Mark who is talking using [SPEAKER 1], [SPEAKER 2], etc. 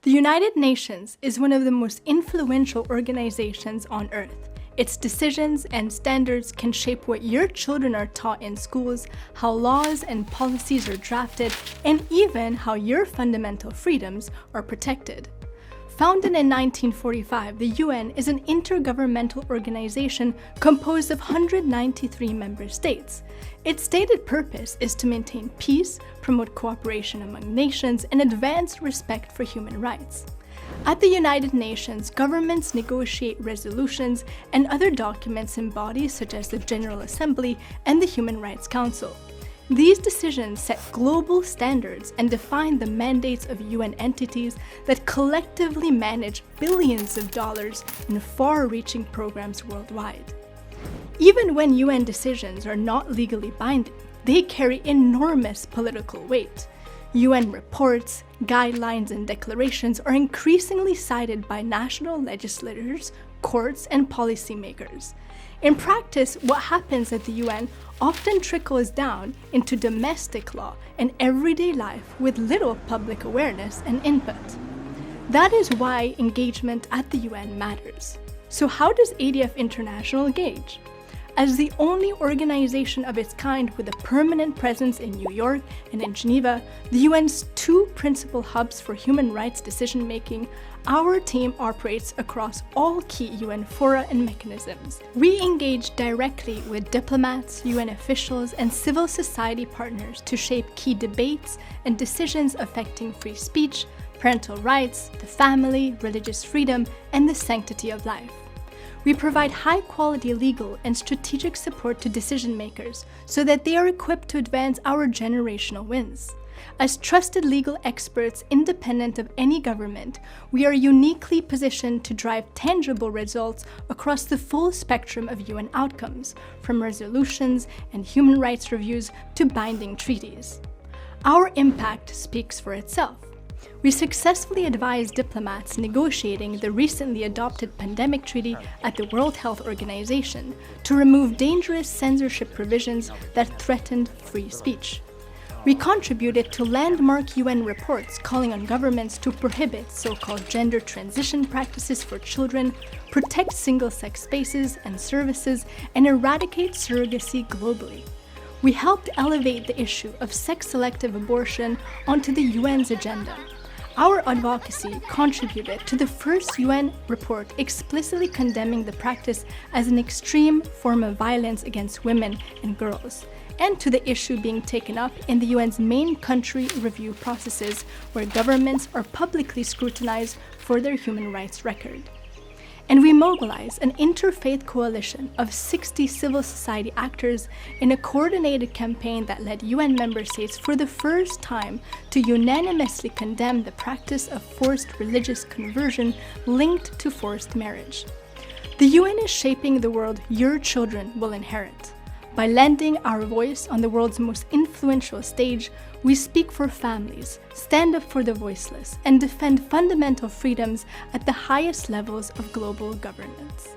[SPEAKER 1] The United Nations is one of the most influential organizations on Earth. Its decisions and standards can shape what your children are taught in schools, how laws and policies are drafted, and even how your fundamental freedoms are protected. Founded in 1945, the UN is an intergovernmental organization composed of 193 member states. Its stated purpose is to maintain peace, promote cooperation among nations, and advance respect for human rights. At the United Nations, governments negotiate resolutions and other documents in bodies such as the General Assembly and the Human Rights Council. These decisions set global standards and define the mandates of UN entities that collectively manage billions of dollars in far-reaching programs worldwide. Even when UN decisions are not legally binding, they carry enormous political weight. UN reports, guidelines, and declarations are increasingly cited by national legislators, courts, and policymakers. In practice, what happens at the UN often trickles down into domestic law and everyday life with little public awareness and input. That is why engagement at the UN matters. So how does ADF International engage? As the only organization of its kind with a permanent presence in New York and in Geneva, the UN's two principal hubs for human rights decision-making, our team operates across all key UN fora and mechanisms. We engage directly with diplomats, UN officials, and civil society partners to shape key debates and decisions affecting free speech, parental rights, the family, religious freedom, and the sanctity of life. We provide high-quality legal and strategic support to decision-makers so that they are equipped to advance our generational wins. As trusted legal experts independent of any government, we are uniquely positioned to drive tangible results across the full spectrum of UN outcomes, from resolutions and human rights reviews to binding treaties. Our impact speaks for itself. We successfully advised diplomats negotiating the recently adopted pandemic treaty at the World Health Organization to remove dangerous censorship provisions that threatened free speech. We contributed to landmark UN reports calling on governments to prohibit so-called gender transition practices for children, protect single-sex spaces and services, and eradicate surrogacy globally. We helped elevate the issue of sex-selective abortion onto the UN's agenda. Our advocacy contributed to the first UN report explicitly condemning the practice as an extreme form of violence against women and girls, and to the issue being taken up in the UN's main country review processes, where governments are publicly scrutinized for their human rights record. And we mobilized an interfaith coalition of 60 civil society actors in a coordinated campaign that led UN member states for the first time to unanimously condemn the practice of forced religious conversion linked to forced marriage. The UN is shaping the world your children will inherit. By lending our voice on the world's most influential stage, we speak for families, stand up for the voiceless, and defend fundamental freedoms at the highest levels of global governance.